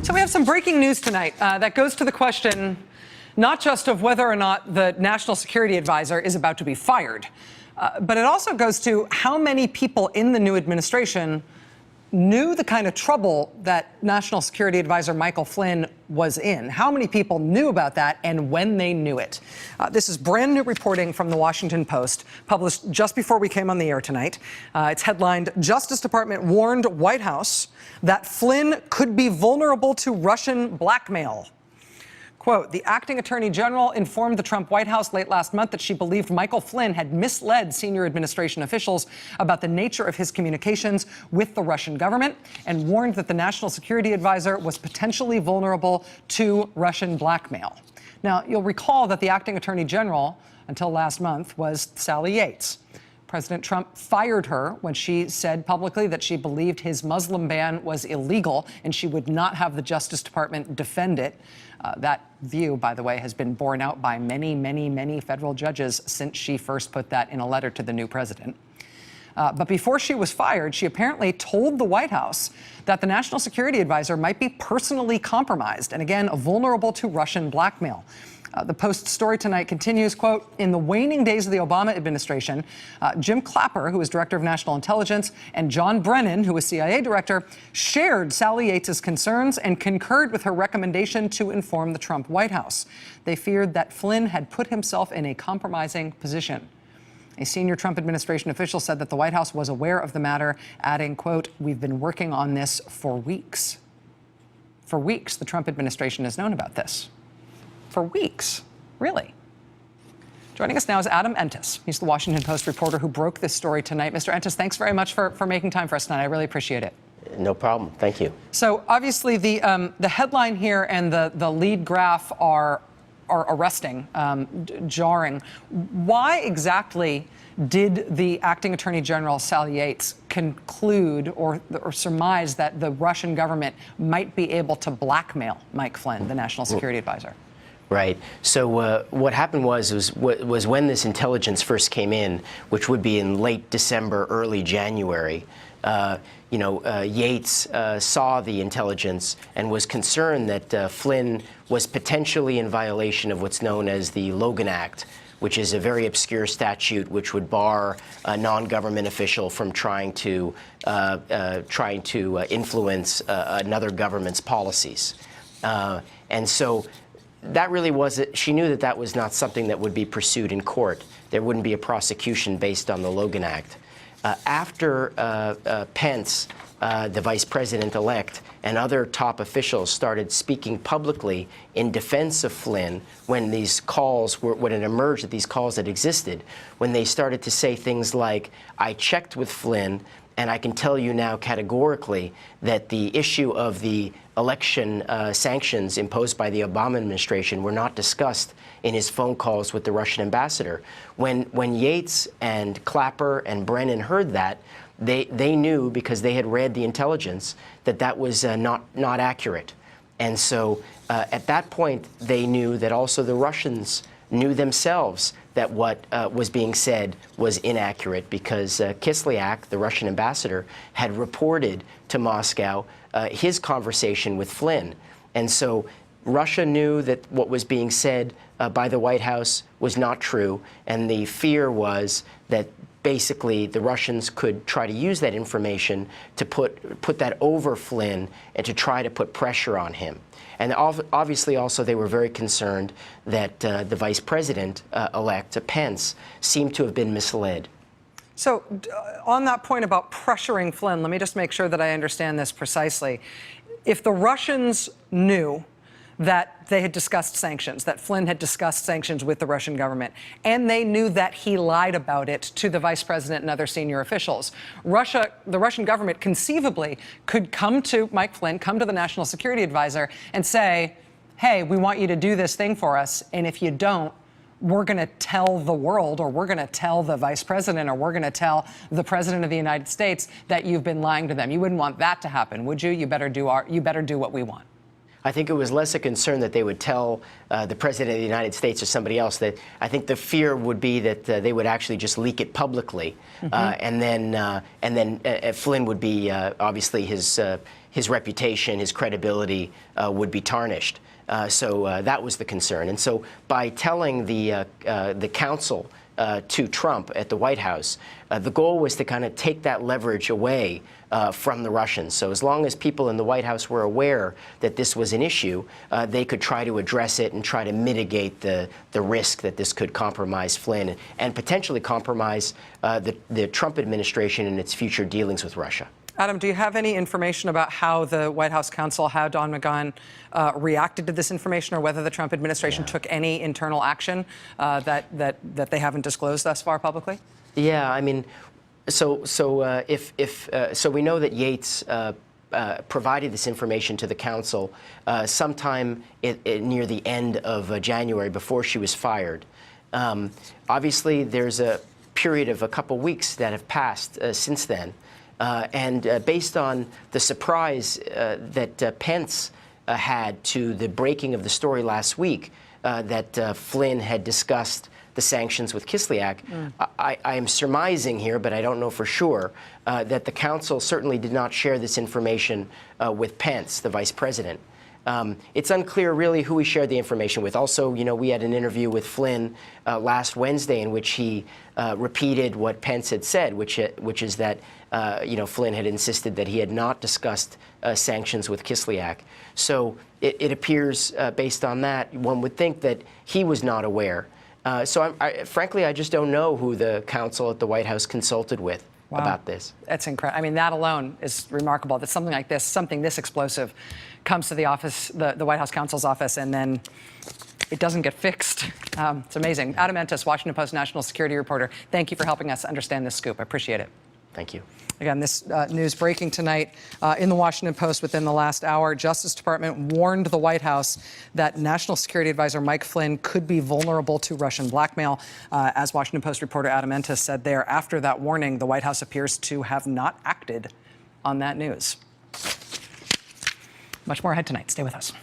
So we have some breaking news tonight that goes to the question not just of whether or not the national security advisor is about to be fired, but it also goes to how many people in the new administration knew the kind of trouble that National Security Advisor Michael Flynn was in. How many people knew about that and when they knew it? This is brand new reporting from the Washington Post, published just before we came on the air tonight. It's headlined, Justice Department warned White House that Flynn could be vulnerable to Russian blackmail. Quote, the acting attorney general informed the Trump White House late last month that she believed Michael Flynn had misled senior administration officials about the nature of his communications with the Russian government and warned that the national security advisor was potentially vulnerable to Russian blackmail. Now, you'll recall that the acting attorney general until last month was Sally Yates. President Trump fired her when she said publicly that she believed his Muslim ban was illegal and she would not have the Justice Department defend it. That view, by the way, has been borne out by many, many, many federal judges since she first put that in a letter to the new president. But before she was fired, she apparently told the White House that the national security advisor might be personally compromised and, again, vulnerable to Russian blackmail. The Post story tonight continues, quote, in the waning days of the Obama administration, Jim Clapper, who was director of national intelligence, and John Brennan, who was CIA director, shared Sally Yates' concerns and concurred with her recommendation to inform the Trump White House. They feared that Flynn had put himself in a compromising position. A senior Trump administration official said that the White House was aware of the matter, adding, quote, we've been working on this for weeks. For weeks, the Trump administration has known about this. For weeks, really. Joining us now is Adam Entous. He's the Washington Post reporter who broke this story tonight. Mr. Entous, thanks very much for making time for us tonight. I really appreciate it. No problem. Thank you. So obviously the headline here and the lead graph are arresting, jarring. Why exactly did the acting attorney general Sally Yates conclude or surmise that the Russian government might be able to blackmail Mike Flynn, the national security advisor? Right. So what happened was when this intelligence first came in, which would be in late December, early January, Yates saw the intelligence and was concerned that Flynn was potentially in violation of what's known as the Logan Act, which is a very obscure statute which would bar a non-government official from trying to influence another government's policies. And so that really was it. She knew that that was not something that would be pursued in court. There wouldn't be a prosecution based on the Logan Act. After Pence, the vice president-elect, and other top officials started speaking publicly in defense of Flynn when these calls were, when it emerged that these calls had existed, when they started to say things like, I checked with Flynn, and I can tell you now categorically that the issue of the election sanctions imposed by the Obama administration were not discussed in his phone calls with the Russian ambassador. When Yates and Clapper and Brennan heard that, they knew, because they had read the intelligence, that that was not accurate. And so at that point, they knew that also the Russians knew themselves that what was being said was inaccurate, because Kislyak, the Russian ambassador, had reported to Moscow his conversation with Flynn. And so Russia knew that what was being said by the White House was not true, and the fear was that basically the Russians could try to use that information to put that over Flynn and to try to put pressure on him. And obviously also they were very concerned that the vice president-elect, Pence, seemed to have been misled. So on that point about pressuring Flynn, let me just make sure that I understand this precisely. If the Russians knew that they had discussed sanctions, that Flynn had discussed sanctions with the Russian government, and they knew that he lied about it to the vice president and other senior officials, the Russian government conceivably could come to Mike Flynn, come to the national security advisor and say, hey, we want you to do this thing for us, and if you don't, we're going to tell the world, or we're going to tell the vice president, or we're going to tell the president of the United States that you've been lying to them. You wouldn't want that to happen, would you? You better do what we want. I think it was less a concern that they would tell the president of the United States or somebody else. That I think the fear would be that they would actually just leak it publicly, and then Flynn would be obviously his reputation, his credibility would be tarnished. So that was the concern. And so by telling the counsel to Trump at the White House, the goal was to kind of take that leverage away from the Russians. So as long as people in the White House were aware that this was an issue, they could try to address it and try to mitigate the risk that this could compromise Flynn and potentially compromise the Trump administration in its future dealings with Russia. Adam, do you have any information about how the White House counsel, how Don McGahn reacted to this information, or whether the Trump administration took any internal action that they haven't disclosed thus far publicly? Yeah, I mean, so we know that Yates provided this information to the counsel sometime near the end of January, before she was fired. Obviously, there's a period of a couple weeks that have passed since then. Based on the surprise that Pence had to the breaking of the story last week, that Flynn had discussed the sanctions with Kislyak, I am surmising here, but I don't know for sure, that the counsel certainly did not share this information with Pence, the vice president. It's unclear really who he shared the information with. Also, you know, we had an interview with Flynn last Wednesday in which he repeated what Pence had said, which is that you know, Flynn had insisted that he had not discussed sanctions with Kislyak. So it appears, based on that, one would think that he was not aware. So frankly, I just don't know who the counsel at the White House consulted with. Wow. About this. That's incredible. I mean, that alone is remarkable, that something like this, something this explosive, comes to the office, the White House counsel's office, and then it doesn't get fixed. It's amazing. Adam Entous, Washington Post national security reporter, thank you for helping us understand this scoop. I appreciate it. Thank you. Again, this news breaking tonight in the Washington Post within the last hour. Justice Department warned the White House that National Security Advisor Mike Flynn could be vulnerable to Russian blackmail. As Washington Post reporter Adam Entous said there, after that warning, the White House appears to have not acted on that news. Much more ahead tonight. Stay with us.